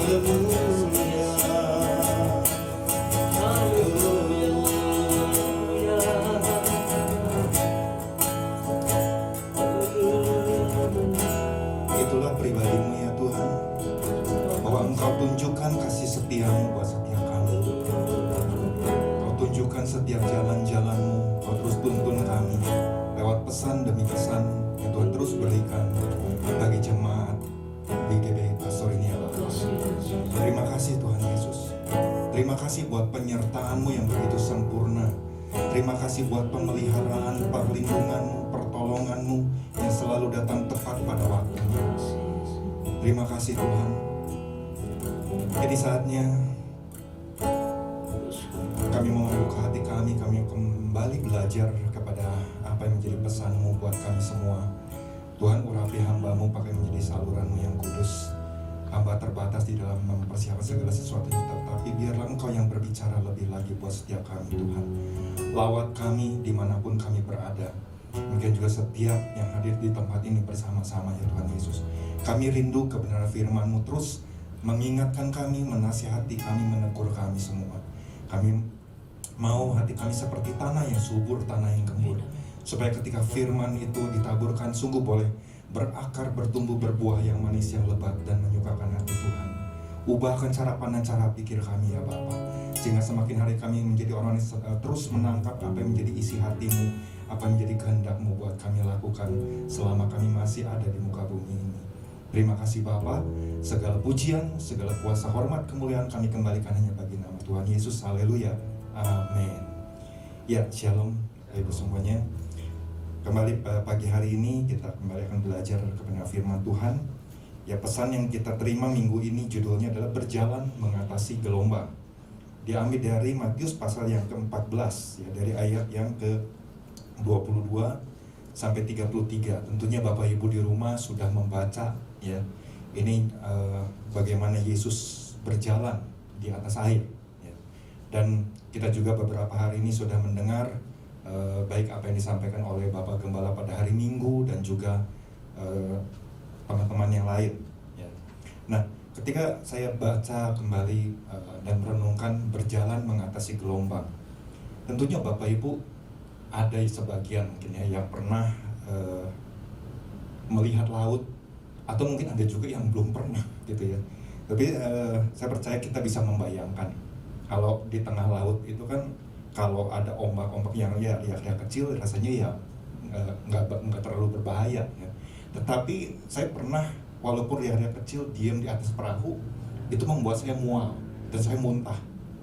Itulah pribadimu ya Tuhan, bahwa Engkau tunjukkan kasih setiamu buat setiap kami. Kau tunjukkan setiap jalan-jalanmu, Kau terus tuntun kami lewat pesan demi pesan yang Tuhan terus berikan bagi jemaat di GBI Pastor ini ya Bapak. Terima kasih Tuhan Yesus. Terima kasih buat penyertaan-Mu yang begitu sempurna. Terima kasih buat pemeliharaan, perlindungan-Mu, pertolongan-Mu yang selalu datang tepat pada waktunya. Terima kasih Tuhan. Jadi saatnya kami mau membuka hati kami kembali belajar kepada apa yang menjadi pesan-Mu buat kami semua. Tuhan, urapi hamba-Mu pakai menjadi saluran-Mu yang kudus. Hamba terbatas di dalam mempersiapkan segala sesuatu, tetapi biarlah Engkau yang berbicara lebih lagi buat setiap kami Tuhan. Lawat kami dimanapun kami berada. Mungkin juga setiap yang hadir di tempat ini bersama-sama ya Tuhan Yesus. Kami rindu kebenaran firman-Mu terus mengingatkan kami, menasihati kami, menegur kami semua. Kami mau hati kami seperti tanah yang subur, tanah yang gembur, supaya ketika firman itu ditaburkan sungguh boleh berakar, bertumbuh, berbuah yang manis, yang lebat dan menyukakan hati Tuhan. Ubahkan cara pandang, cara pikir kami ya Bapa, sehingga semakin hari kami menjadi orang yang terus menangkap apa yang menjadi isi hati-Mu, apa yang menjadi kehendak-Mu buat kami lakukan selama kami masih ada di muka bumi ini. Terima kasih Bapa, segala pujian, segala kuasa, hormat, kemuliaan kami kembalikan hanya bagi nama Tuhan Yesus. Haleluya, amin. Ya, shalom Ibu semuanya. Kembali pagi hari ini kita kembali akan belajar kebenaran firman Tuhan. Ya, pesan yang kita terima minggu ini judulnya adalah berjalan mengatasi gelombang. Diambil dari Matius pasal yang ke-14 ya, dari ayat yang ke-22 sampai 33. Tentunya Bapak Ibu di rumah sudah membaca ya. Ini bagaimana Yesus berjalan di atas air ya. Dan kita juga beberapa hari ini sudah mendengar baik apa yang disampaikan oleh Bapak Gembala pada hari Minggu dan juga teman-teman yang lain ya. Nah, ketika saya baca kembali dan merenungkan berjalan mengatasi gelombang, tentunya Bapak Ibu ada sebagian mungkin ya yang pernah melihat laut, atau mungkin ada juga yang belum pernah gitu ya. Tapi saya percaya kita bisa membayangkan kalau di tengah laut itu kan, kalau ada ombak-ombak yang ya kecil, rasanya ya nggak terlalu berbahaya ya. Tetapi saya pernah, walaupun riak-riak kecil diam di atas perahu, itu membuat saya mual dan saya muntah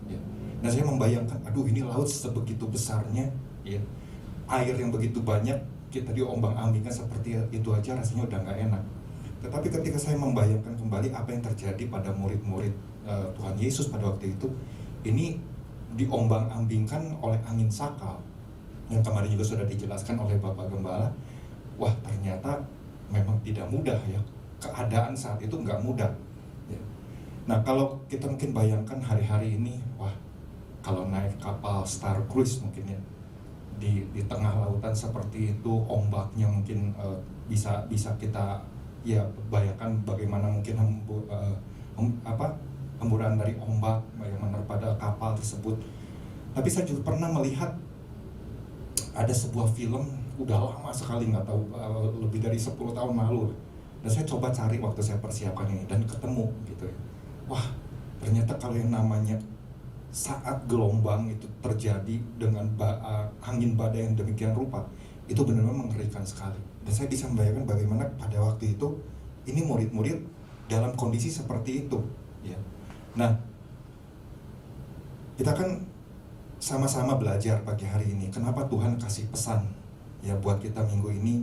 ya. Dan saya membayangkan, aduh ini laut sebegitu besarnya ya, air yang begitu banyak, kita diombang-ambingkan seperti itu aja rasanya udah nggak enak. Tetapi ketika saya membayangkan kembali apa yang terjadi pada murid-murid Tuhan Yesus pada waktu itu, ini diombang-ambingkan oleh angin sakal yang kemarin juga sudah dijelaskan oleh Bapak Gembala. Wah, ternyata memang tidak mudah ya, keadaan saat itu nggak mudah ya. Nah, kalau kita mungkin bayangkan hari-hari ini, wah, kalau naik kapal Star Cruise mungkin ya, di tengah lautan seperti itu, ombaknya mungkin bisa kita ya bayangkan bagaimana mungkin hemburan dari ombak yang menerpa pada kapal tersebut. Tapi saya juga pernah melihat ada sebuah film, udah lama sekali, nggak tahu lebih dari 10 tahun lalu. Dan saya coba cari waktu saya persiapkan ini dan ketemu gitu ya. Wah, ternyata kalau yang namanya saat gelombang itu terjadi dengan angin badai yang demikian rupa, itu benar-benar mengerikan sekali. Dan saya bisa membayangkan bagaimana pada waktu itu ini murid-murid dalam kondisi seperti itu ya. Nah, kita kan sama-sama belajar pagi hari ini kenapa Tuhan kasih pesan ya buat kita minggu ini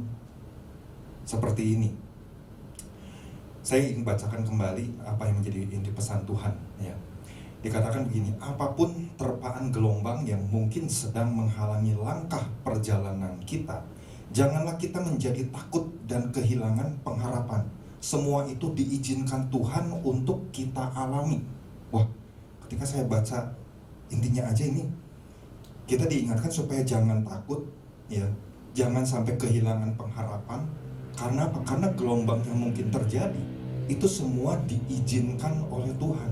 seperti ini. Saya ingin bacakan kembali apa yang menjadi inti pesan Tuhan ya. Dikatakan begini, apapun terpaan gelombang yang mungkin sedang menghalangi langkah perjalanan kita, janganlah kita menjadi takut dan kehilangan pengharapan. Semua itu diizinkan Tuhan untuk kita alami. Wah, ketika saya baca intinya aja ini, kita diingatkan supaya jangan takut ya, jangan sampai kehilangan pengharapan. Karena apa? Karena gelombang yang mungkin terjadi itu semua diizinkan oleh Tuhan.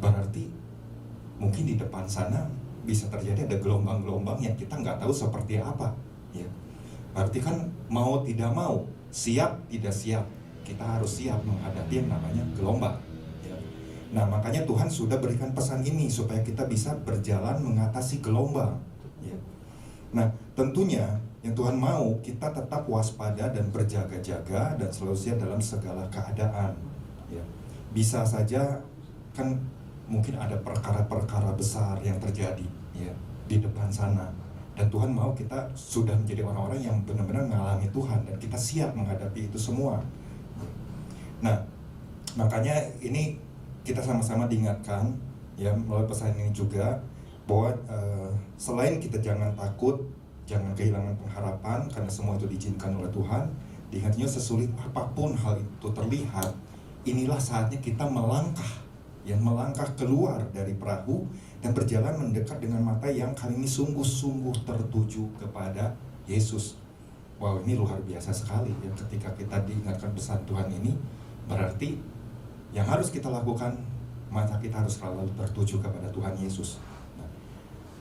Berarti mungkin di depan sana bisa terjadi ada gelombang-gelombang yang kita nggak tahu seperti apa, ya. Berarti kan mau tidak mau, siap tidak siap, kita harus siap menghadapi yang namanya gelombang, ya. Nah, makanya Tuhan sudah berikan pesan ini supaya kita bisa berjalan mengatasi gelombang, ya. Nah, tentunya yang Tuhan mau kita tetap waspada dan berjaga-jaga dan selalu siap dalam segala keadaan, ya. Bisa saja kan mungkin ada perkara-perkara besar yang terjadi, ya, di depan sana, dan Tuhan mau kita sudah menjadi orang-orang yang benar-benar mengalami Tuhan dan kita siap menghadapi itu semua. Nah, makanya ini kita sama-sama diingatkan, ya, melalui pesan ini juga bahwa selain kita jangan takut, jangan kehilangan pengharapan karena semua itu diizinkan oleh Tuhan. Diingatnya sesulit apapun hal itu terlihat, inilah saatnya kita melangkah keluar dari perahu dan berjalan mendekat dengan mata yang kali ini sungguh-sungguh tertuju kepada Yesus. Wow, ini luar biasa sekali, ya, ketika kita diingatkan pesan Tuhan ini, berarti yang harus kita lakukan, mata kita harus selalu tertuju kepada Tuhan Yesus. Nah,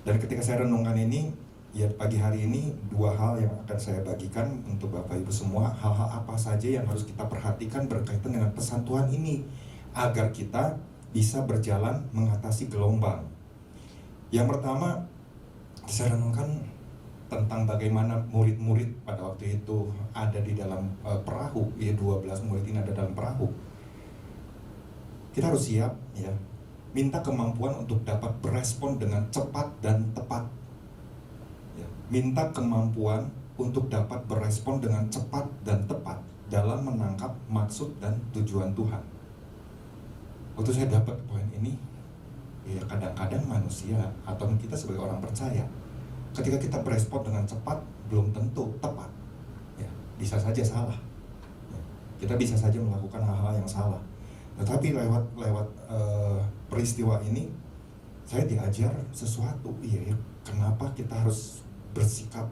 dan ketika saya renungkan ini, ya, pagi hari ini dua hal yang akan saya bagikan untuk Bapak Ibu semua. Hal-hal apa saja yang harus kita perhatikan berkaitan dengan pesan Tuhan ini agar kita bisa berjalan mengatasi gelombang. Yang pertama, saya renungkan tentang bagaimana murid-murid pada waktu itu ada di dalam perahu, ya, 12 murid ini ada dalam perahu. Kita harus siap, ya, minta kemampuan untuk dapat berespon dengan cepat dan tepat. Ya, minta kemampuan untuk dapat berespon dengan cepat dan tepat dalam menangkap maksud dan tujuan Tuhan. Waktu saya dapat poin ini, ya, kadang-kadang manusia atau kita sebagai orang percaya, ketika kita berespon dengan cepat belum tentu tepat, ya, bisa saja salah, ya, kita bisa saja melakukan hal-hal yang salah. Tetapi lewat peristiwa ini saya diajar sesuatu, ya, kenapa kita harus bersikap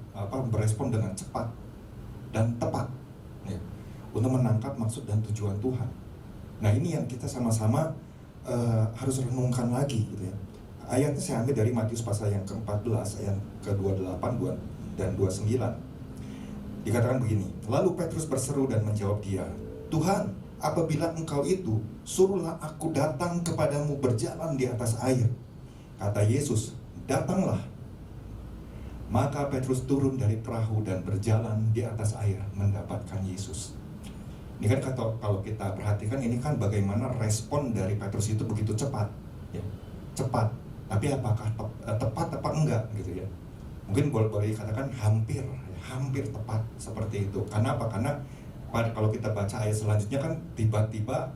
berespon dengan cepat dan tepat, ya, untuk menangkap maksud dan tujuan Tuhan. Nah, ini yang kita sama-sama harus renungkan lagi, gitu, ya. Ayatnya saya ambil dari Matius pasal yang ke-14 ayat ke-28 dan 29. Dikatakan begini, lalu Petrus berseru dan menjawab dia, Tuhan, apabila engkau itu, suruhlah aku datang kepadamu berjalan di atas air. Kata Yesus, datanglah. Maka Petrus turun dari perahu dan berjalan di atas air mendapatkan Yesus. Ini kan kalau kita perhatikan, ini kan bagaimana respon dari Petrus itu begitu cepat, ya, cepat. Tapi apakah tepat apa enggak, gitu, ya? Mungkin boleh dikatakan hampir tepat seperti itu. Karena apa? Karena kalau kita baca ayat selanjutnya kan tiba-tiba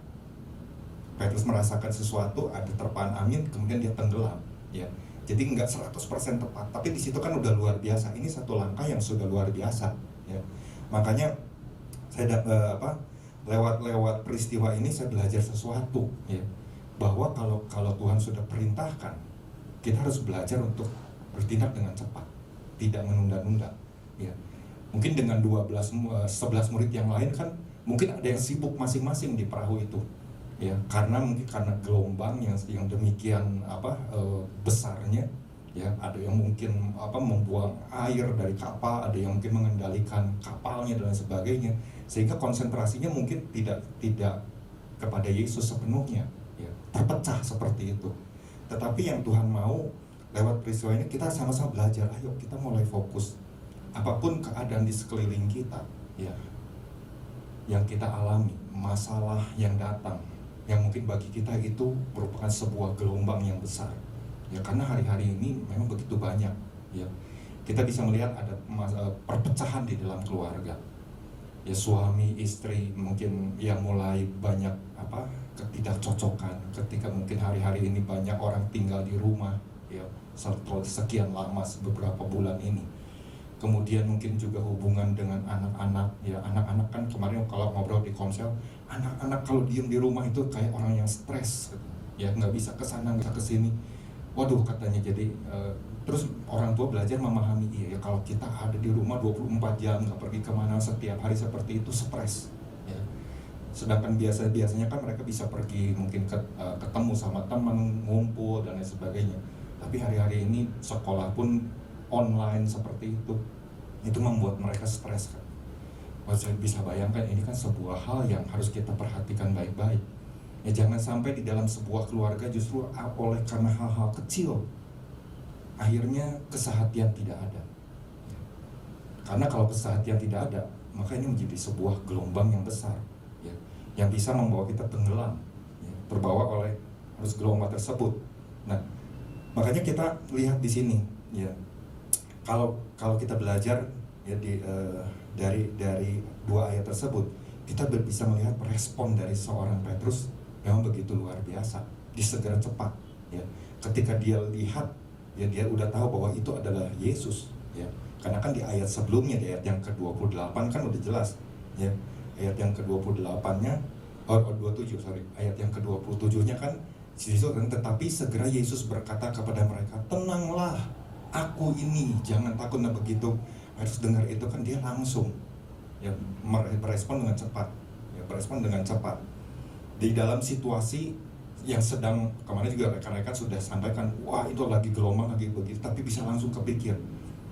Petrus merasakan sesuatu, ada terpaan angin, kemudian dia tenggelam, ya. Jadi enggak 100% tepat, tapi di situ kan udah luar biasa. Ini satu langkah yang sudah luar biasa, ya. Makanya saya lewat peristiwa ini saya belajar sesuatu, ya, bahwa kalau Tuhan sudah perintahkan, kita harus belajar untuk bertindak dengan cepat, tidak menunda-nunda, ya. Mungkin dengan 11 murid yang lain kan mungkin ada yang sibuk masing-masing di perahu itu, ya, karena gelombang yang demikian besarnya, ya, ada yang mungkin membuang air dari kapal, ada yang mungkin mengendalikan kapalnya dan sebagainya, sehingga konsentrasinya mungkin tidak kepada Yesus sepenuhnya, ya, terpecah seperti itu. Tetapi yang Tuhan mau lewat peristiwa ini kita sama-sama belajar, ayo kita mulai fokus. Apapun keadaan di sekeliling kita, ya, yang kita alami, masalah yang datang, yang mungkin bagi kita itu merupakan sebuah gelombang yang besar, ya, karena hari-hari ini memang begitu banyak, ya, kita bisa melihat ada perpecahan di dalam keluarga, ya, suami istri mungkin yang mulai banyak ketidakcocokan ketika mungkin hari-hari ini banyak orang tinggal di rumah, ya, sekian lama beberapa bulan ini. Kemudian mungkin juga hubungan dengan anak-anak, ya, anak-anak kan kemarin kalau ngobrol di Komsel, anak-anak kalau diem di rumah itu kayak orang yang stres, ya, nggak bisa kesana nggak bisa kesini. Waduh, katanya jadi terus orang tua belajar memahami, iya, ya, kalau kita ada di rumah 24 jam nggak pergi kemana setiap hari seperti itu stres, ya. Sedangkan biasanya kan mereka bisa pergi mungkin ketemu sama teman, ngumpul dan lain sebagainya. Tapi hari-hari ini sekolah pun online seperti itu membuat mereka stres kan. Saya bisa bayangkan ini kan sebuah hal yang harus kita perhatikan baik-baik. Ya jangan sampai di dalam sebuah keluarga justru oleh karena hal-hal kecil akhirnya kesehatan tidak ada. Karena kalau kesehatan tidak ada, maka ini menjadi sebuah gelombang yang besar, ya, yang bisa membawa kita tenggelam, ya, terbawa oleh arus gelombang tersebut. Nah, makanya kita lihat di sini, ya, kalau kita belajar ya dari dua ayat tersebut, kita bisa melihat respon dari seorang Petrus memang begitu luar biasa, disegera cepat, ya. Ketika dia lihat, ya dia udah tahu bahwa itu adalah Yesus, ya. Karena kan di ayat sebelumnya, di ayat yang ke-28 kan udah jelas, ya. Ayat yang ke-28-nya, 27, ayat yang ke-27-nya kan tetapi segera Yesus berkata kepada mereka, tenanglah, aku ini, jangan takut. Nah begitu harus dengar itu kan dia langsung ya merespon dengan cepat, ya berespon dengan cepat di dalam situasi yang sedang, kemarin juga rekan-rekan sudah sampaikan, wah itu lagi gelombang lagi begitu, tapi bisa langsung kepikir,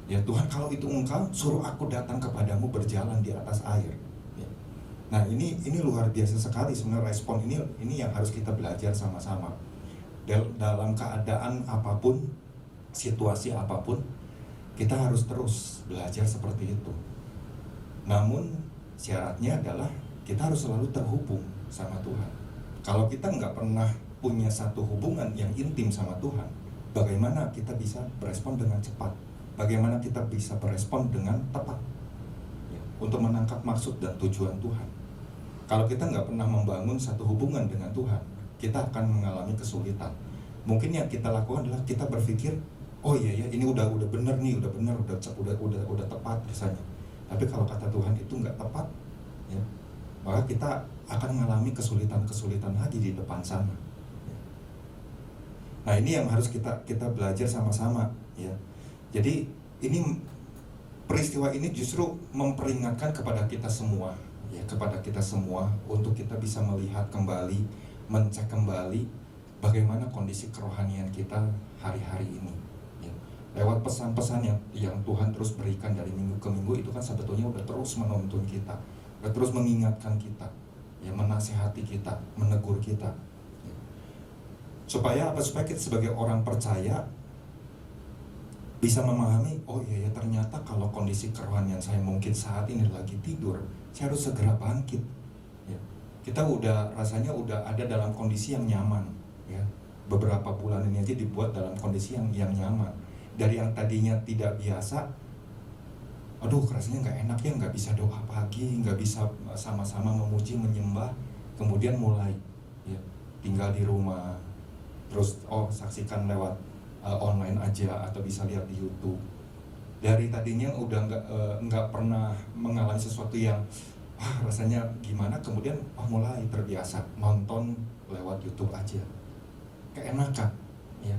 ya Tuhan kalau itu Engkau, suruh aku datang kepadamu berjalan di atas air. Ya. Nah ini luar biasa sekali sebenarnya respon ini yang harus kita belajar sama-sama. Dalam keadaan apapun, situasi apapun, kita harus terus belajar seperti itu. Namun syaratnya adalah kita harus selalu terhubung sama Tuhan. Kalau kita nggak pernah punya satu hubungan yang intim sama Tuhan, bagaimana kita bisa berespon dengan cepat? Bagaimana kita bisa berespon dengan tepat, ya, untuk menangkap maksud dan tujuan Tuhan? Kalau kita nggak pernah membangun satu hubungan dengan Tuhan, kita akan mengalami kesulitan. Mungkin yang kita lakukan adalah kita berpikir, oh iya ya ini udah benar nih, udah tepat rasanya. Tapi kalau kata Tuhan itu nggak tepat, ya, maka kita akan mengalami kesulitan lagi di depan sana. Nah ini yang harus kita belajar sama-sama, ya. Jadi ini peristiwa ini justru memperingatkan kepada kita semua, ya, kepada kita semua untuk kita bisa melihat kembali, mencek kembali bagaimana kondisi kerohanian kita hari-hari ini, ya. Lewat pesan-pesan yang Tuhan terus berikan dari minggu ke minggu itu kan sebetulnya udah terus menuntun kita, udah terus mengingatkan kita, ya, menasihati kita, menegur kita, ya. Supaya apa? Supaya kita sebagai orang percaya bisa memahami, oh iya ya ternyata kalau kondisi kerohanian saya mungkin saat ini lagi tidur, saya harus segera bangkit, ya. Kita rasanya udah ada dalam kondisi yang nyaman, ya. Beberapa bulan ini aja dibuat dalam kondisi yang nyaman. Dari yang tadinya tidak biasa, aduh rasanya nggak enak ya, nggak bisa doa pagi, nggak bisa sama-sama memuji menyembah, kemudian mulai, ya, tinggal di rumah, terus saksikan lewat online aja atau bisa lihat di YouTube. Dari tadinya udah nggak pernah mengalami sesuatu yang rasanya gimana, kemudian mulai terbiasa nonton lewat YouTube aja, keenakan, ya.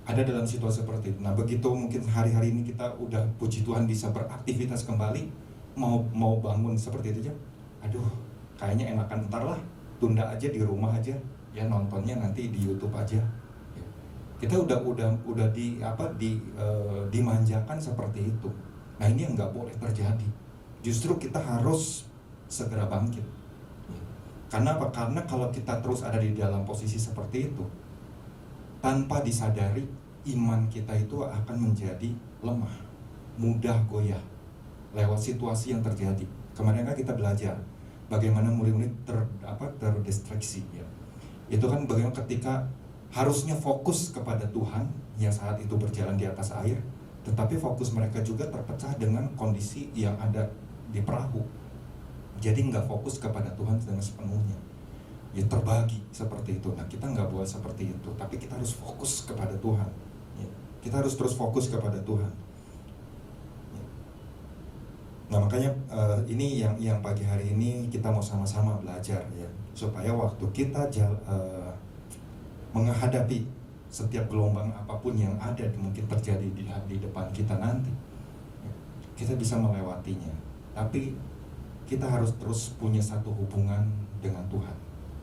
Ada dalam situasi seperti itu. Nah begitu mungkin hari-hari ini kita udah puji Tuhan bisa beraktivitas kembali, mau bangun seperti itu aja, aduh kayaknya enakan ntar lah, tunda aja di rumah aja, ya nontonnya nanti di YouTube aja. Kita udah dimanjakan seperti itu. Nah ini yang nggak boleh terjadi. Justru kita harus segera bangkit. Karena apa? Karena kalau kita terus ada di dalam posisi seperti itu, tanpa disadari iman kita itu akan menjadi lemah, mudah goyah lewat situasi yang terjadi. Kemarin kan kita belajar bagaimana murid-murid terdistraksi, ya. Itu kan bagaimana ketika harusnya fokus kepada Tuhan yang saat itu berjalan di atas air, tetapi fokus mereka juga terpecah dengan kondisi yang ada di perahu. Jadi nggak fokus kepada Tuhan dengan sepenuhnya, ya terbagi seperti itu. Nah kita nggak boleh seperti itu, tapi kita harus fokus kepada Tuhan, ya. Kita harus terus fokus kepada Tuhan, ya. Nah makanya ini yang pagi hari ini kita mau sama-sama belajar, ya, supaya waktu kita menghadapi setiap gelombang apapun yang ada mungkin terjadi di depan kita nanti, kita bisa melewatinya. Tapi kita harus terus punya satu hubungan dengan Tuhan.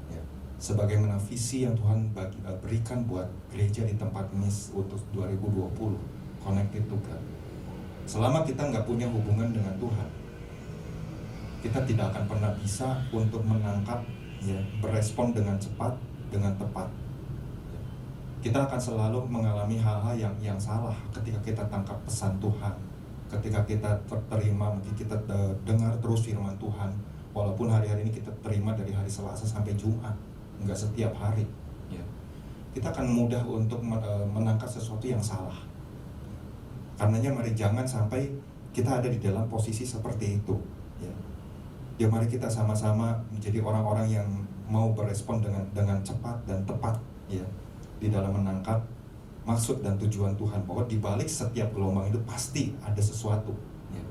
Ya. Sebagaimana visi yang Tuhan berikan buat gereja di tempat ini untuk 2020, Connected to God. Selama kita nggak punya hubungan dengan Tuhan, kita tidak akan pernah bisa untuk menangkap, ya, berespon dengan cepat, dengan tepat. Kita akan selalu mengalami hal-hal yang salah ketika kita tangkap pesan Tuhan, ketika kita terima, mungkin kita dengar terus firman Tuhan, walaupun hari-hari ini kita terima dari hari Selasa sampai Jumat, nggak setiap hari, ya. Kita akan mudah untuk menangkap sesuatu yang salah. Karenanya mari jangan sampai kita ada di dalam posisi seperti itu, ya. Ya, mari kita sama-sama menjadi orang-orang yang mau berespon dengan cepat dan tepat, ya, di dalam menangkap maksud dan tujuan Tuhan, bahwa di balik setiap gelombang itu pasti ada sesuatu, ya.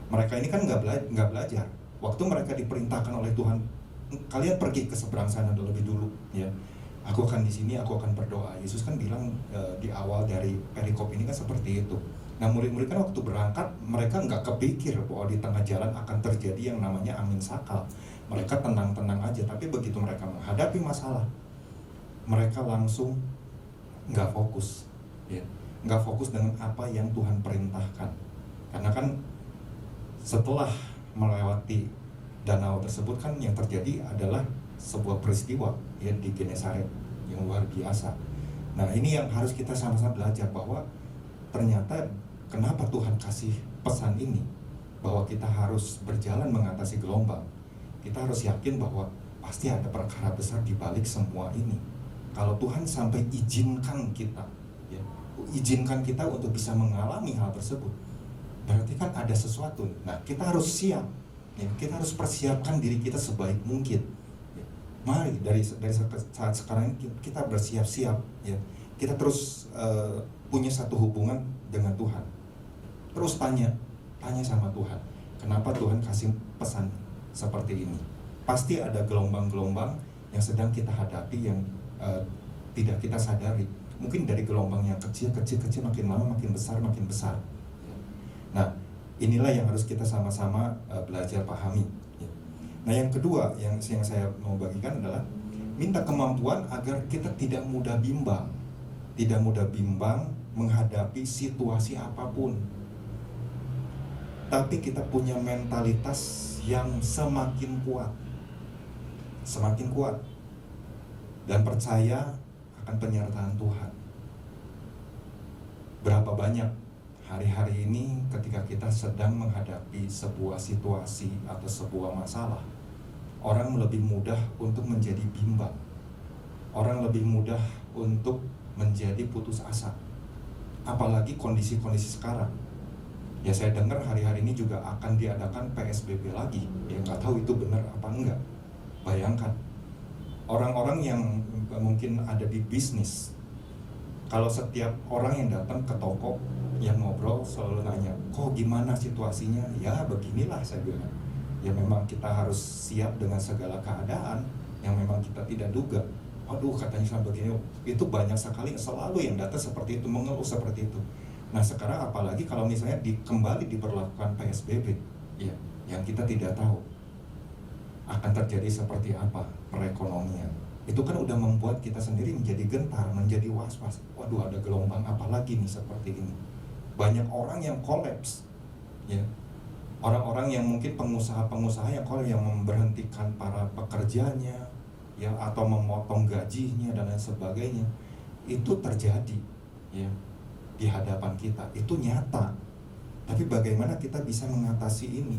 Mereka ini kan nggak belajar. Waktu mereka diperintahkan oleh Tuhan, kalian pergi ke seberang sana lebih dulu, ya. Aku akan di sini, aku akan berdoa. Yesus kan bilang di awal dari perikop ini kan seperti itu. Nah, murid-murid kan waktu berangkat, mereka nggak kepikir bahwa di tengah jalan akan terjadi yang namanya angin sakal. Mereka tenang-tenang aja, tapi begitu mereka menghadapi masalah, mereka langsung nggak fokus, ya, nggak fokus dengan apa yang Tuhan perintahkan. Karena kan setelah melewati danau tersebut kan yang terjadi adalah sebuah peristiwa, ya, di Genesaret yang luar biasa. Nah, ini yang harus kita sama-sama belajar, bahwa ternyata kenapa Tuhan kasih pesan ini, bahwa kita harus berjalan mengatasi gelombang. Kita harus yakin bahwa pasti ada perkara besar di balik semua ini. Kalau Tuhan sampai izinkan kita, ya, izinkan kita untuk bisa mengalami hal tersebut, berarti kan ada sesuatu. Nah, kita harus siap, ya, kita harus persiapkan diri kita sebaik mungkin. Ya. Mari dari saat sekarang kita bersiap-siap, ya. Kita terus punya satu hubungan dengan Tuhan. Terus tanya sama Tuhan, kenapa Tuhan kasih pesan seperti ini? Pasti ada gelombang-gelombang yang sedang kita hadapi yang tidak kita sadari. Mungkin dari gelombang yang kecil, makin lama makin besar. Nah, inilah yang harus kita sama-sama belajar pahami. Nah, yang kedua yang saya mau bagikan adalah minta kemampuan agar kita tidak mudah bimbang menghadapi situasi apapun. Tapi kita punya mentalitas yang semakin kuat dan percaya akan penyertaan Tuhan. Berapa banyak hari-hari ini ketika kita sedang menghadapi sebuah situasi atau sebuah masalah, orang lebih mudah untuk menjadi bimbang, orang lebih mudah untuk menjadi putus asa. Apalagi kondisi-kondisi sekarang. Ya, saya dengar hari-hari ini juga akan diadakan PSBB lagi. Ya, nggak tahu itu benar apa enggak. Bayangkan, orang-orang yang mungkin ada di bisnis, kalau setiap orang yang datang ke toko, yang ngobrol selalu nanya, kok gimana situasinya? Ya beginilah, saya bilang. Ya memang kita harus siap dengan segala keadaan yang memang kita tidak duga. Aduh, katanya sama begini, itu banyak sekali selalu yang datang seperti itu, mengeluh seperti itu. Nah, sekarang apalagi kalau misalnya kembali diberlakukan PSBB, ya, yang kita tidak tahu akan terjadi seperti apa perekonomian. Itu kan udah membuat kita sendiri menjadi gentar, menjadi was-was. Waduh, ada gelombang apa lagi nih seperti ini. Banyak orang yang kolaps, ya. Orang-orang yang mungkin pengusaha-pengusaha yang kolaps, yang memberhentikan para pekerjanya, ya, atau memotong gajinya dan lain sebagainya. Itu terjadi, ya, di hadapan kita. Itu nyata. Tapi bagaimana kita bisa mengatasi ini?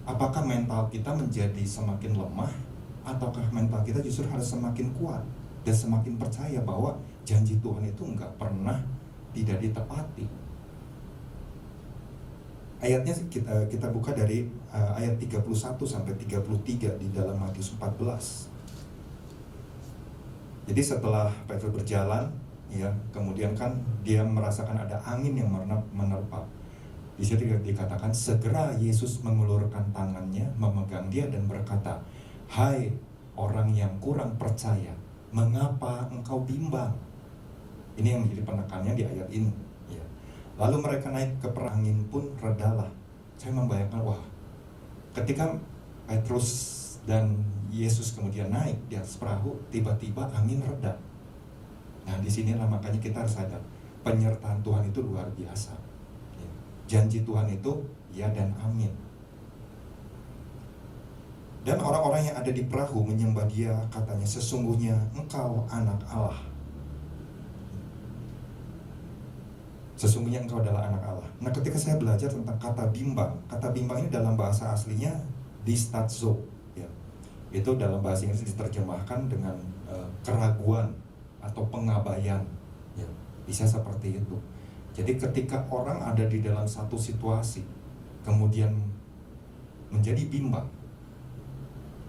Apakah mental kita menjadi semakin lemah, ataukah mental kita justru harus semakin kuat dan semakin percaya bahwa janji Tuhan itu nggak pernah tidak ditepati? Ayatnya kita buka dari ayat 31 sampai 33 di dalam Matius 14. Jadi setelah Petrus berjalan, ya, kemudian kan dia merasakan ada angin yang menerpa. Di situ dikatakan, segera Yesus mengulurkan tangannya, memegang dia dan berkata, "Hai orang yang kurang percaya, mengapa engkau bimbang?" Ini yang menjadi penekannya di ayat ini, ya. Lalu mereka naik ke perahu, angin pun redalah. Saya membayangkan, wah, ketika Petrus dan Yesus kemudian naik di atas perahu, tiba-tiba angin reda. Nah, disinilah makanya kita harus sadar, penyertaan Tuhan itu luar biasa. Janji Tuhan itu ya dan amin. Dan orang-orang yang ada di perahu menyembah Dia, katanya, sesungguhnya Engkau anak Allah. Sesungguhnya Engkau adalah anak Allah. Nah, ketika saya belajar tentang kata bimbang ini dalam bahasa aslinya distazo, ya. Itu dalam bahasa Inggris diterjemahkan dengan keraguan atau pengabaian, ya. Bisa seperti itu. Jadi ketika orang ada di dalam satu situasi kemudian menjadi bimbang,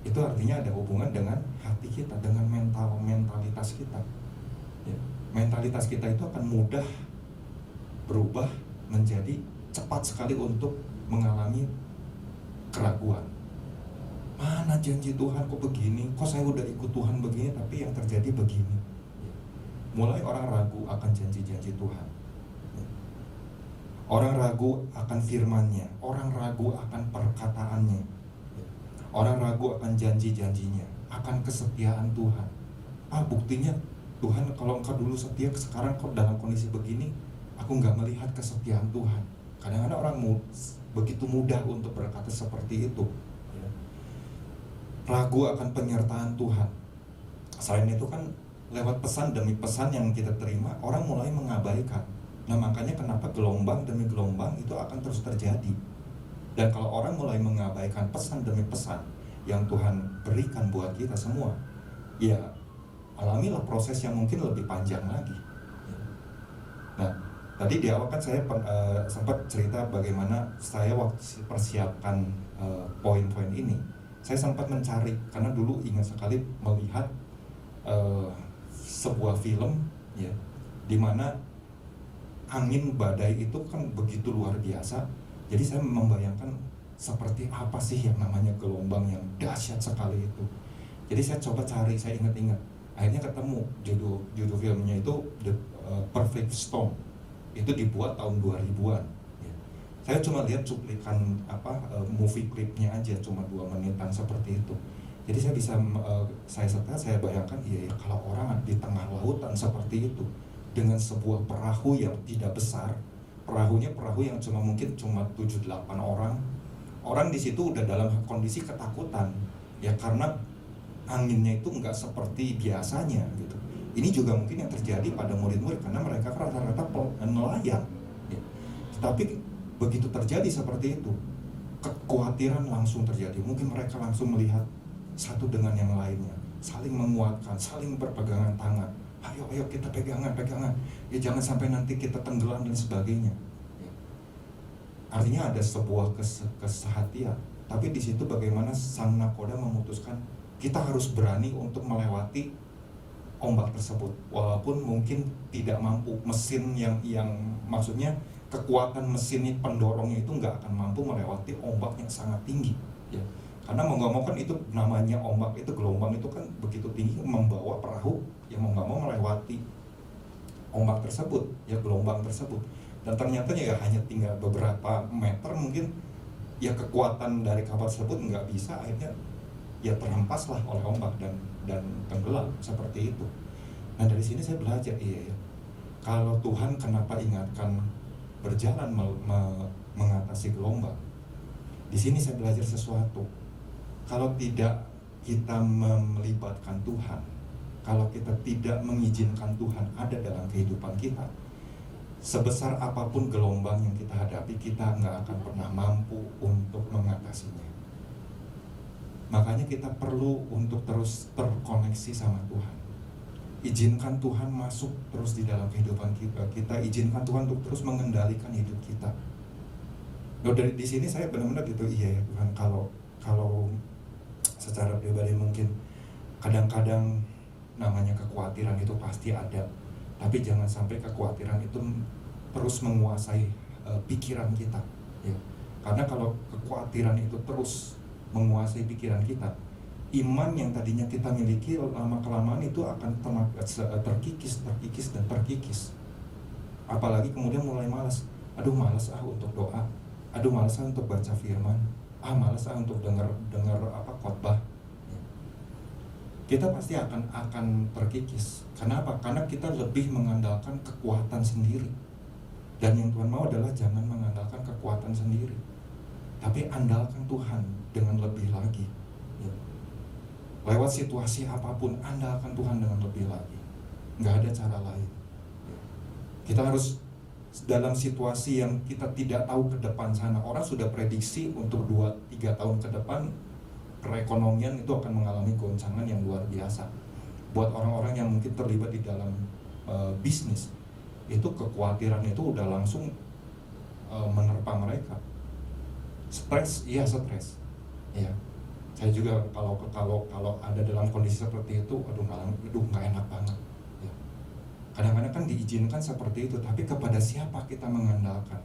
itu artinya ada hubungan dengan hati kita, dengan mentalitas kita, ya. Mentalitas kita itu akan mudah berubah menjadi cepat sekali untuk mengalami keraguan. Mana janji Tuhan kok begini, kok saya udah ikut Tuhan begini tapi yang terjadi begini. Mulai orang ragu akan janji-janji Tuhan, orang ragu akan firman-Nya, orang ragu akan perkataannya, orang ragu akan janji-janjinya, akan kesetiaan Tuhan. Buktinya Tuhan, kalau Engkau dulu setia, sekarang kok dalam kondisi begini aku nggak melihat kesetiaan Tuhan. Kadang-kadang orang begitu mudah untuk berkata seperti itu, ya. Ragu akan penyertaan Tuhan. Selain itu kan lewat pesan demi pesan yang kita terima, orang mulai mengabaikan. Nah, makanya kenapa gelombang demi gelombang itu akan terus terjadi. Dan kalau orang mulai mengabaikan pesan demi pesan yang Tuhan berikan buat kita semua, ya alamilah proses yang mungkin lebih panjang lagi. Nah, tadi di awal kan saya sempat cerita bagaimana saya waktu persiapkan poin-poin ini, saya sempat mencari, karena dulu ingat sekali melihat sebuah film, ya, di mana angin badai itu kan begitu luar biasa. Jadi saya membayangkan seperti apa sih yang namanya gelombang yang dahsyat sekali itu. Jadi saya coba cari, saya ingat-ingat, akhirnya ketemu judul filmnya itu The Perfect Storm. Itu dibuat tahun 2000-an, ya. Saya cuma lihat cuplikan movie klipnya aja, cuma 2 menitan seperti itu. Jadi saya bisa saya bayangkan, ya kalau orang di tengah lautan seperti itu dengan sebuah perahu yang tidak besar, perahunya perahu yang mungkin cuma 7-8 orang. Orang di situ udah dalam kondisi ketakutan, ya, karena anginnya itu nggak seperti biasanya gitu. Ini juga mungkin yang terjadi pada murid-murid karena mereka rata-rata nelayan, ya. Tetapi begitu terjadi seperti itu, kekhawatiran langsung terjadi. Mungkin mereka langsung melihat satu dengan yang lainnya, saling menguatkan, saling berpegangan tangan. Ayo kita pegangan, ya jangan sampai nanti kita tenggelam dan sebagainya. Ya. Artinya ada sebuah kesehatian. Tapi di situ bagaimana sang nakoda memutuskan kita harus berani untuk melewati ombak tersebut, walaupun mungkin tidak mampu, mesin yang maksudnya kekuatan mesin pendorongnya itu nggak akan mampu melewati ombak yang sangat tinggi, ya. Karena mau nggak mau kan itu namanya ombak itu, gelombang itu kan begitu tinggi membawa perahu yang mau nggak mau melewati ombak tersebut, ya, gelombang tersebut. Dan ternyata ya hanya tinggal beberapa meter mungkin, ya kekuatan dari kapal tersebut nggak bisa, akhirnya ya terhempaslah oleh ombak dan tenggelam seperti itu. Nah, dari sini saya belajar, ya, kalau Tuhan kenapa ingatkan berjalan mengatasi gelombang. Di sini saya belajar sesuatu. Kalau tidak kita melibatkan Tuhan, kalau kita tidak mengizinkan Tuhan ada dalam kehidupan kita, sebesar apapun gelombang yang kita hadapi, kita nggak akan pernah mampu untuk mengatasinya. Makanya kita perlu untuk terus terkoneksi sama Tuhan. Izinkan Tuhan masuk terus di dalam kehidupan kita. Kita izinkan Tuhan untuk terus mengendalikan hidup kita. Loh, dari di sini saya benar-benar gitu, iya ya Tuhan, kalau secara pribadi mungkin kadang-kadang namanya kekhawatiran itu pasti ada, tapi jangan sampai kekhawatiran itu terus menguasai pikiran kita, ya. Karena kalau kekhawatiran itu terus menguasai pikiran kita, iman yang tadinya kita miliki lama-kelamaan itu akan terkikis. Apalagi kemudian mulai malas. Aduh malas untuk doa, aduh malas untuk baca firman, malas untuk dengar khotbah. Kita pasti akan terkikis. Kenapa? Karena kita lebih mengandalkan kekuatan sendiri. Dan yang Tuhan mau adalah jangan mengandalkan kekuatan sendiri, tapi andalkan Tuhan dengan lebih lagi. Lewat situasi apapun, andalkan Tuhan dengan lebih lagi. Nggak ada cara lain. Kita harus dalam situasi yang kita tidak tahu ke depan sana. Orang sudah prediksi untuk 2-3 tahun ke depan perekonomian itu akan mengalami goncangan yang luar biasa. Buat orang-orang yang mungkin terlibat di dalam bisnis, itu kekhawatiran itu udah langsung menerpa mereka. Stres, iya stres. Ya. Saya juga kalau ada dalam kondisi seperti itu, nggak enak banget. Ya. Kadang-kadang kan diizinkan seperti itu, tapi kepada siapa kita mengandalkan?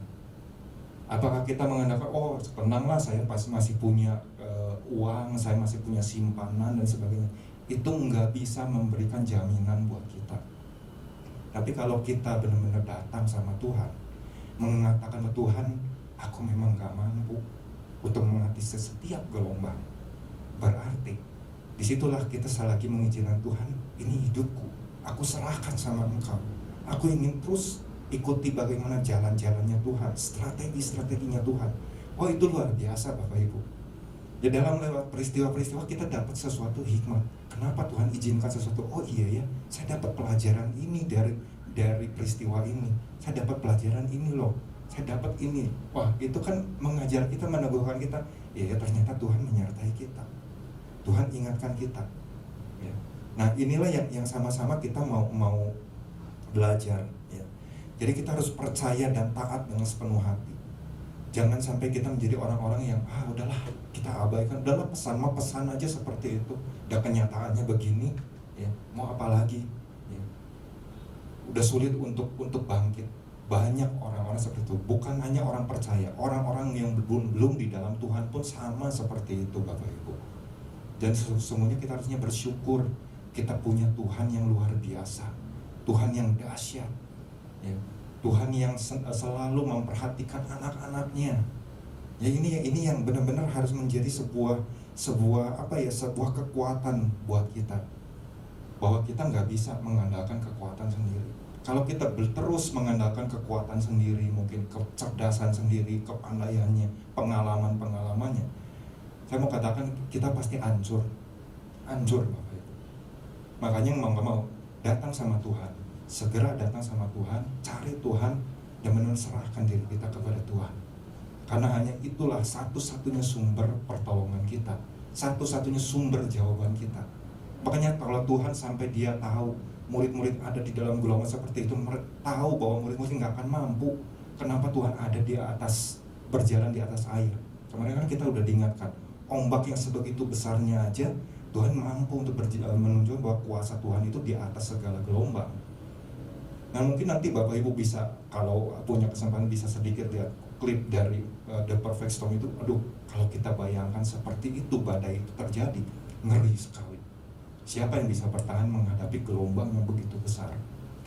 Apakah kita mengandalkan, tenanglah saya masih punya uang, saya masih punya simpanan dan sebagainya. Itu nggak bisa memberikan jaminan buat kita. Tapi kalau kita benar-benar datang sama Tuhan, mengatakan ke Tuhan, aku memang gak mampu untuk mengatasi setiap gelombang, berarti disitulah kita lagi mengizinkan Tuhan, ini hidupku, aku serahkan sama Engkau. Aku ingin terus ikuti bagaimana jalan-jalannya Tuhan, strategi-strateginya Tuhan. Itu luar biasa Bapak Ibu. Ya, dalam lewat peristiwa-peristiwa kita dapat sesuatu hikmah. Kenapa Tuhan izinkan sesuatu? Iya ya, saya dapat pelajaran ini dari peristiwa ini. Saya dapat pelajaran ini loh. Saya dapat ini. Itu kan mengajar kita, meneguhkan kita. Ya, ternyata Tuhan menyertai kita. Tuhan ingatkan kita. Ya. Nah, inilah yang sama-sama kita mau belajar. Ya. Jadi kita harus percaya dan taat dengan sepenuh hati. Jangan sampai kita menjadi orang-orang yang udahlah kita abaikan, udahlah pesan aja seperti itu, udah kenyataannya begini, ya mau apa lagi, ya. Udah sulit untuk bangkit. Banyak orang-orang seperti itu, bukan hanya orang percaya, orang-orang yang belum di dalam Tuhan pun sama seperti itu Bapak Ibu. Dan sesungguhnya kita harusnya bersyukur kita punya Tuhan yang luar biasa, Tuhan yang dahsyat, ya. Tuhan yang selalu memperhatikan anak-anaknya. Ya, ini yang benar-benar harus menjadi sebuah kekuatan buat kita. Bahwa kita nggak bisa mengandalkan kekuatan sendiri. Kalau kita terus mengandalkan kekuatan sendiri, mungkin kecerdasan sendiri, kepandaiannya, pengalamannya, saya mau katakan kita pasti hancur Bapak Ibu. Makanya mau datang sama Tuhan, segera datang sama Tuhan, cari Tuhan, dan benar-benar serahkan diri kita kepada Tuhan. Karena hanya itulah satu-satunya sumber pertolongan kita, satu-satunya sumber jawaban kita. Makanya kalau Tuhan sampai Dia tahu murid-murid ada di dalam golongan seperti itu, tahu bahwa murid-murid nggak akan mampu, kenapa Tuhan ada di atas, berjalan di atas air? Kemarin kan kita udah diingatkan, ombak yang sebegitu besarnya aja Tuhan mampu untuk menunjukkan bahwa kuasa Tuhan itu di atas segala gelombang. Nah, mungkin nanti Bapak Ibu bisa, kalau punya kesempatan, bisa sedikit lihat klip dari The Perfect Storm itu. Kalau kita bayangkan seperti itu, badai itu terjadi, ngeri sekali. Siapa yang bisa bertahan menghadapi gelombang yang begitu besar?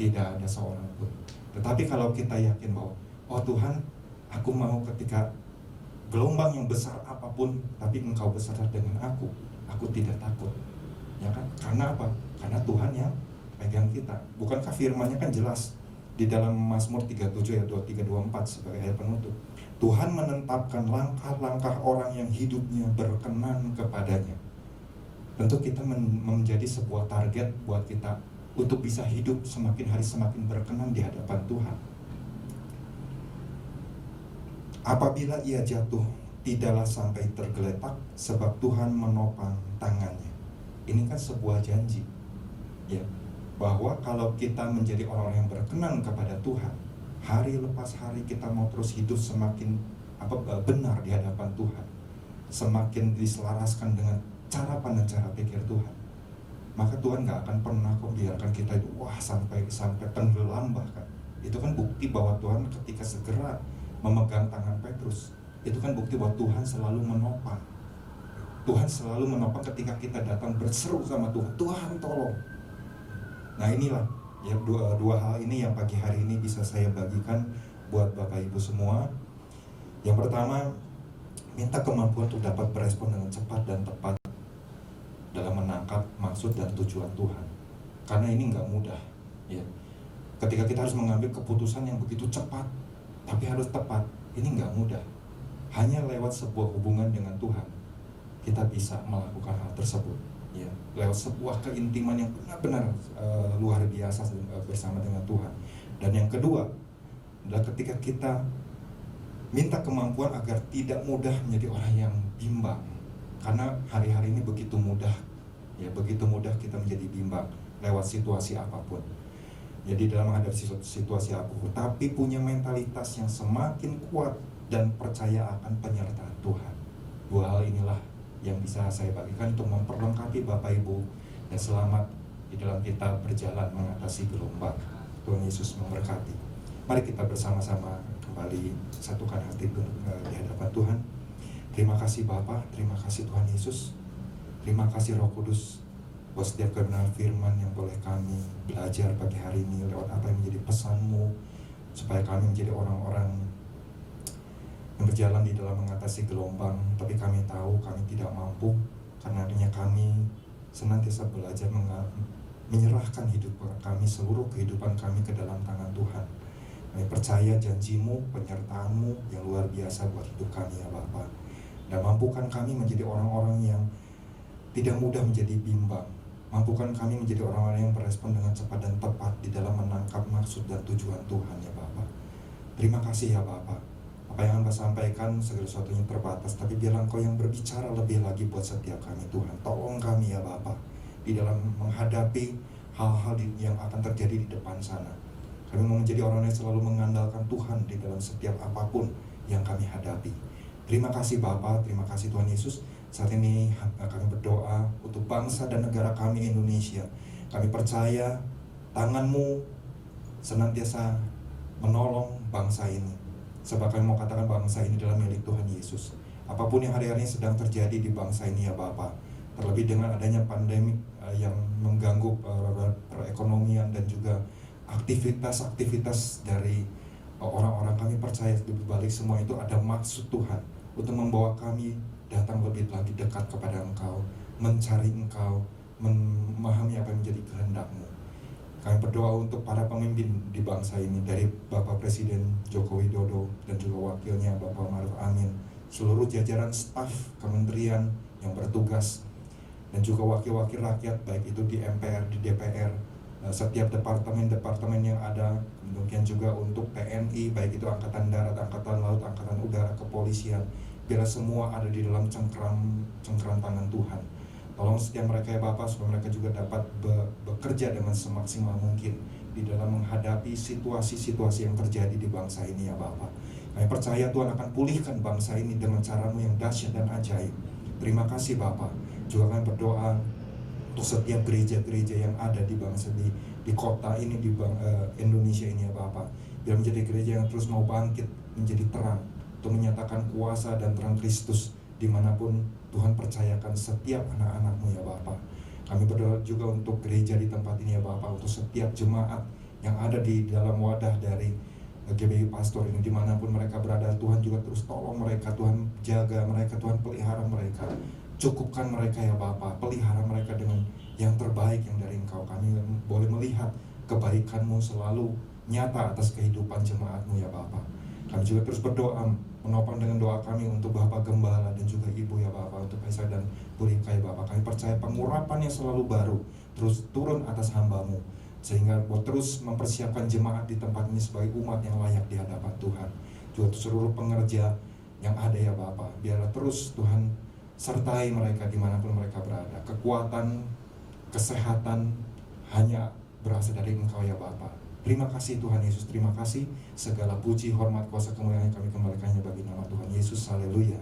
Tidak ada seorang pun. Tetapi kalau kita yakin bahwa Tuhan, aku mau ketika gelombang yang besar apapun, tapi Engkau besar dengan aku tidak takut. Ya kan? Karena apa? Karena Tuhan yang pegang kita. Bukankah firman-Nya kan jelas di dalam Mazmur 37 ayat 23-24 sebagai ayat penutup. Tuhan menetapkan langkah-langkah orang yang hidupnya berkenan kepadanya. Tentu kita menjadi sebuah target buat kita untuk bisa hidup semakin hari semakin berkenan di hadapan Tuhan. Apabila ia jatuh, tidaklah sampai tergeletak, sebab Tuhan menopang tangannya. Ini kan sebuah janji, ya, bahwa kalau kita menjadi orang yang berkenan kepada Tuhan, hari lepas hari kita mau terus hidup semakin benar di hadapan Tuhan, semakin diselaraskan dengan cara pandang, cara pikir Tuhan, maka Tuhan gak akan pernah biarkan kita itu sampai tenggelam. Bahkan itu kan bukti bahwa Tuhan ketika segera memegang tangan Petrus, itu kan bukti bahwa Tuhan selalu menopang. Tuhan selalu menopang ketika kita datang berseru sama Tuhan, Tuhan tolong. Nah, inilah ya dua hal ini yang pagi hari ini bisa saya bagikan buat Bapak Ibu semua. Yang pertama, minta kemampuan untuk dapat berespon dengan cepat dan tepat dalam menangkap maksud dan tujuan Tuhan. Karena ini nggak mudah, ya. Ketika kita harus mengambil keputusan yang begitu cepat, tapi harus tepat, ini nggak mudah. Hanya lewat sebuah hubungan dengan Tuhan, kita bisa melakukan hal tersebut, ya. Lewat sebuah keintiman yang benar-benar luar biasa bersama dengan Tuhan. Dan yang kedua adalah ketika kita minta kemampuan agar tidak mudah menjadi orang yang bimbang. Karena hari-hari ini begitu mudah, ya, begitu mudah kita menjadi bimbang lewat situasi apapun. Jadi dalam menghadapi situasi apapun, tapi punya mentalitas yang semakin kuat dan percaya akan penyertaan Tuhan. Dua hal inilah yang bisa saya bagikan untuk memperlengkapi Bapak Ibu dan selamat di dalam kita berjalan mengatasi gelombang. Tuhan Yesus memberkati. Mari kita bersama-sama kembali satukan hati di hadapan Tuhan. Terima kasih Bapa, terima kasih Tuhan Yesus, terima kasih Roh Kudus buat setiap kebenaran firman yang boleh kami belajar pagi hari ini lewat apa yang menjadi pesan-Mu, supaya kami menjadi orang-orang yang berjalan di dalam mengatasi gelombang. Tapi kami tahu kami tidak mampu, karena adanya kami senantiasa belajar menyerahkan hidup kami, seluruh kehidupan kami ke dalam tangan Tuhan. Kami percaya janji-Mu, penyertaan-Mu yang luar biasa buat hidup kami ya Bapa. Dan mampukan kami menjadi orang-orang yang tidak mudah menjadi bimbang. Mampukan kami menjadi orang-orang yang berespon dengan cepat dan tepat di dalam menangkap maksud dan tujuan Tuhan ya Bapa. Terima kasih ya Bapa. Apa yang Hamba sampaikan segala sesuatunya terbatas, tapi biarlah Engkau yang berbicara lebih lagi buat setiap kami Tuhan. Tolong kami ya Bapa di dalam menghadapi hal-hal yang akan terjadi di depan sana. Kami mau menjadi orang yang selalu mengandalkan Tuhan di dalam setiap apapun yang kami hadapi. Terima kasih Bapa, terima kasih Tuhan Yesus. Saat ini kami berdoa untuk bangsa dan negara kami Indonesia. Kami percaya tangan-Mu senantiasa menolong bangsa ini. Sebab kami mau katakan bangsa ini adalah milik Tuhan Yesus. Apapun yang hari-hari ini sedang terjadi di bangsa ini ya Bapa, terlebih dengan adanya pandemi yang mengganggu perekonomian dan juga aktivitas-aktivitas dari orang-orang, kami percaya di balik semua itu ada maksud Tuhan untuk membawa kami datang lebih lagi dekat kepada Engkau, mencari Engkau, memahami apa yang menjadi kehendak-Mu. Kami berdoa untuk para pemimpin di bangsa ini, dari Bapak Presiden Joko Widodo dan juga wakilnya Bapak Ma'ruf Amin, seluruh jajaran staf kementerian yang bertugas, dan juga wakil-wakil rakyat, baik itu di MPR, di DPR, setiap departemen-departemen yang ada, kemudian juga untuk TNI, baik itu Angkatan Darat, Angkatan Laut, Angkatan Udara, Kepolisian, biarlah semua ada di dalam cengkram tangan Tuhan. Tolong setiap mereka ya Bapak, supaya mereka juga dapat bekerja dengan semaksimal mungkin di dalam menghadapi situasi-situasi yang terjadi di bangsa ini ya Bapak. Kami percaya Tuhan akan pulihkan bangsa ini dengan cara-Mu yang dahsyat dan ajaib. Terima kasih Bapak. Juga kami berdoa untuk setiap gereja-gereja yang ada di bangsa di kota ini, di Indonesia ini ya Bapak. Biar menjadi gereja yang terus mau bangkit menjadi terang, untuk menyatakan kuasa dan terang Kristus dimanapun Tuhan percayakan setiap anak-anak-Mu ya Bapak. Kami berdoa juga untuk gereja di tempat ini ya Bapak, untuk setiap jemaat yang ada di dalam wadah dari GBI Pastor ini, dimanapun mereka berada, Tuhan juga terus tolong mereka, Tuhan jaga mereka, Tuhan pelihara mereka, cukupkan mereka ya Bapak, pelihara mereka dengan yang terbaik yang dari Engkau. Kami boleh melihat kebaikan-Mu selalu nyata atas kehidupan jemaat-Mu ya Bapak. Kami juga terus berdoa, menopang dengan doa kami untuk Bapak Gembala dan juga Ibu ya Bapak, untuk Kaisar dan Bu Rika ya Bapak. Kami percaya pengurapan yang selalu baru terus turun atas hamba-Mu, sehingga buat terus mempersiapkan jemaat di tempat ini sebagai umat yang layak di hadapan Tuhan. Juga seluruh pengerja yang ada ya Bapak, biarlah terus Tuhan sertai mereka dimanapun mereka berada. Kekuatan, kesehatan hanya berasal dari Engkau ya Bapak. Terima kasih Tuhan Yesus, terima kasih. Segala puji, hormat, kuasa, kemuliaan yang kami kembalikannya bagi nama Tuhan Yesus. Haleluya.